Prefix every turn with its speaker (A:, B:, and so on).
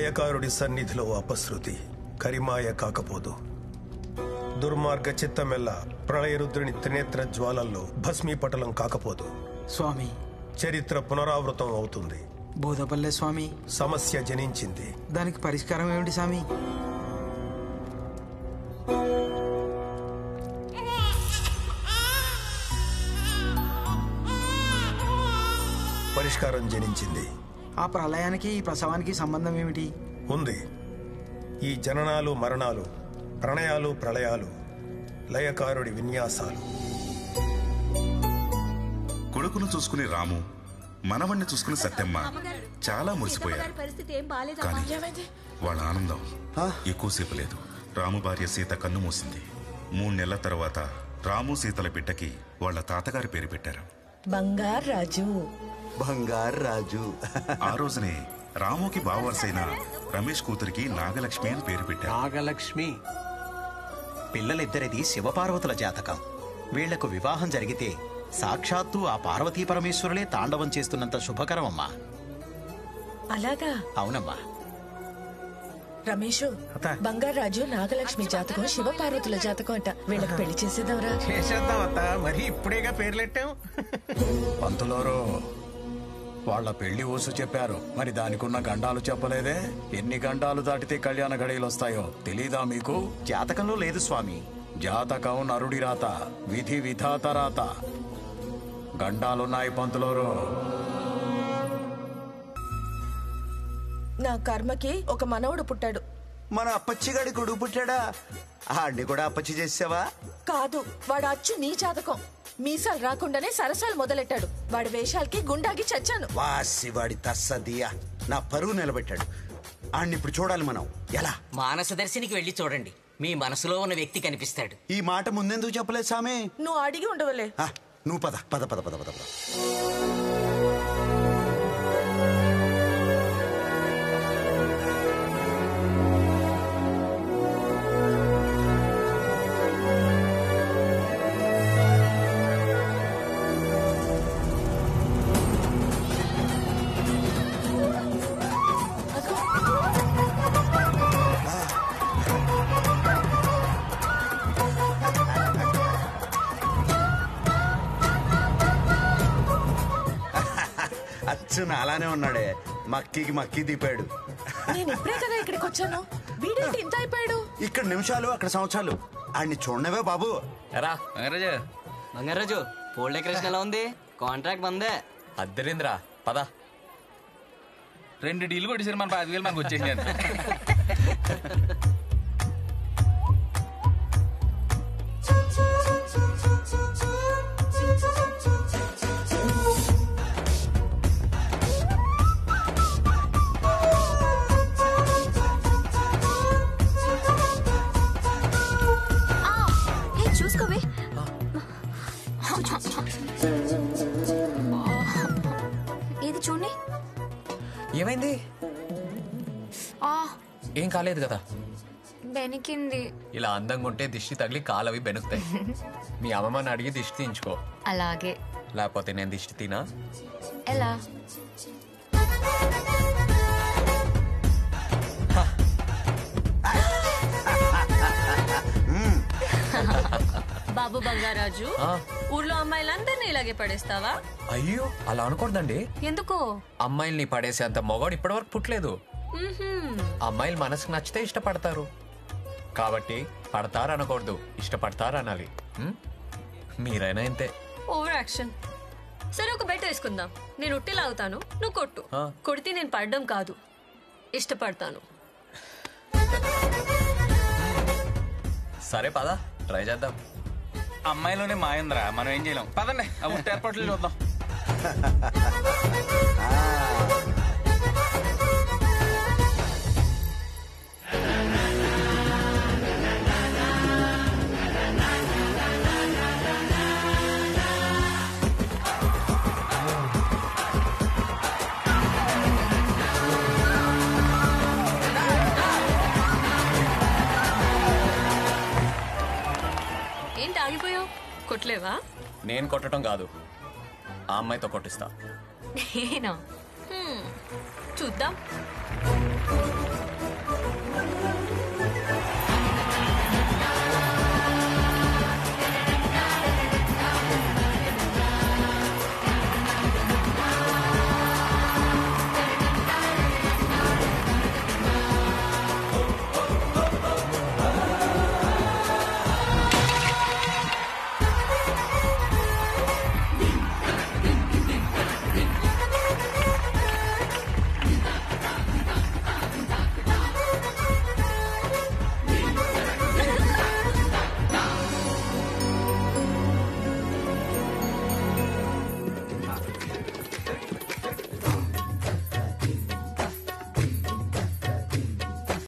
A: లయకారుడి సన్నిధిలో అపశృతి కరిమాయ కాకపోదు. దుర్మార్గ చిత్తమెల్ల ప్రళయరుద్రుని త్రినేత్ర జ్వాలల్లో భస్మీపటలం కాకపోదు.
B: స్వామి,
A: చరిత్ర పునరావృతం అవుతుంది.
B: బోధపల్లె స్వామి,
A: సమస్య జనించింది.
B: దానికి పరిష్కారం ఏమిటి స్వామి?
A: పరిష్కారం జనించింది.
B: ఆ ప్రళయానికి ఈ ప్రసవానికి సంబంధం ఏమిటి?
A: ఉంది. ఈ జననాలు మరణాలు, ప్రణయాలు ప్రళయాలు లయకారుడి విన్యాసాలు.
C: కొడుకును చూసుకుని రాము, మనవణ్ణి చూసుకుని సత్యమ్మ చాలా మురిసిపోయారు. కానీ వాళ్ళ ఆనందం ఎక్కువసేపు లేదు. రాము భార్య సీత కన్ను మూసింది. 3 నెలల తర్వాత రాము సీతల బిడ్డకి వాళ్ళ తాతగారి పేరు పెట్టారు,
D: బంగారాజు.
E: బంగారాజు.
C: ఆ రోజునే రాముకి బావవరసైన రమేష్ కూతురికి నాగలక్ష్మి అని పేరు పెట్టారు.
F: నాగలక్ష్మి. పిల్లలిద్దరిది శివపార్వతుల జాతకం. వీళ్లకు వివాహం జరిగితే సాక్షాత్తు ఆ పార్వతీ పరమేశ్వరులే తాండవం చేస్తున్నంత శుభకరం అమ్మా.
D: అలాగా?
F: అవునమ్మా.
D: రమేషు, బంగారాజు నాగలక్ష్మి జాతకం శివపార్వతుల జాతకం అంట. వీళ్ళకి పెళ్లి చేసేద్దాంరా.
G: చేసేద్దాం అత్త, మరి ఇప్పుడేగా పేర్లెట్టాం.
H: పంతులోరు వాళ్ళ పెళ్లి ఊసు చెప్పారు, మరి దానికున్న గండాలు చెప్పలేదే? ఎన్ని గండాలు దాటితే కళ్యాణ గడియలు వస్తాయో తెలీదా మీకు?
F: జాతకంలో లేదు స్వామి.
H: జాతకం నరుడి రాత, విధి విధాత రాత. గండాలున్నాయి పంతులోరు.
D: నా కర్మకి ఒక మనవడు పుట్టాడు.
E: మన అప్పచ్చిగాడి కొడుకు పుట్టాడా? ఆడిని కూడా అప్పచ్చి చేసావా?
D: కాదు, వాడు అచ్చు నీ జాతకం. మీసాలు రాకుండానే సరసాలు మొదలెట్టాడు. వాడి వేషాలకి గుండాగి చచ్చాను.
E: వాసి వాడి తస్సదియా నా పరువు నిలబెట్టాడు. ఆడిని ఇప్పుడు చూడాలి మనం. ఎలా?
I: మానస దర్శినికి వెళ్ళి చూడండి, మీ మనసులో ఉన్న వ్యక్తి కనిపిస్తాడు.
E: ఈ మాట ముందెందుకు చెప్పలేదు సామే?
D: నువ్వు అడిగి ఉండవలే.
E: నువ్వు పద పద పద పద పద. అచ్చున అలానే ఉన్నాడే, మక్కికి మక్కి దిపాడు.
D: నేను ఇప్పుడే కదా ఇక్కడికి వచ్చాను, వీడేంటి ఇంత అయిపోయాడు?
E: ఇక్కడ నిమిషాలు అక్కడ సంవత్సరాలు. ఆడిని చూడనవే బాబు.
I: బంగారాజు, పోల్ డెకరేషన్ ఎలా ఉంది? కాంట్రాక్ట్ మందే.
J: అద్దరింద్రా, పద. 2 డీలు కొట్టేసారు, మన 5,000 మనకు వచ్చేసి.
K: చూసుకోవే. ఏది చూడండి.
J: ఏమైంది? ఏం కాలేదు కదా?
K: బెనికింది.
J: ఇలా అందంగా ఉంటే దిష్టి తగిలి కాలవి బెనుకుతాయి. మీ అమ్మమ్మని అడిగి దిష్టి తీయించుకో.
K: అలాగే.
J: లేకపోతే నేను దిష్టి తినా?
K: ఎలా?
L: బాబు బంగారాజు, ఊర్లో అమ్మాయిలందరినీ ఇలాగే పడేస్తావా?
J: అయ్యో, అలా అనకూడదండి.
L: ఎందుకో?
J: అమ్మాయిల్ని పడేసేంత మొగాడు ఇప్పటి వరకు పుట్టలేదు. అమ్మాయిలు మనసుకు నచ్చితే ఇష్టపడతారు, కాబట్టి పడతారు అనకూడదు, ఇష్టపడతారు అనాలి. మీరైనా ఇంతే.
L: Over action. సరే, ఒక బెట్ వేసుకుందాం. నేను ఉట్టి లాగుతాను, నువ్వు కొట్టు. కొడితే నేను పడడం కాదు, ఇష్టపడతాను.
J: సరే పద, ట్రై చేద్దాం.
G: అమ్మాయిలోనే మాయంద్రా, మనం ఏం చేయలేం. పదండి, ఆ ఉట్టి ఏర్పాట్లు చూద్దాం.
L: ఏంటి ఆగిపోయావు? కొట్టలేవా?
J: నేను కొట్టడం కాదు, ఆ అమ్మాయితో కొట్టిస్తా.
L: నేనా? చూద్దాం.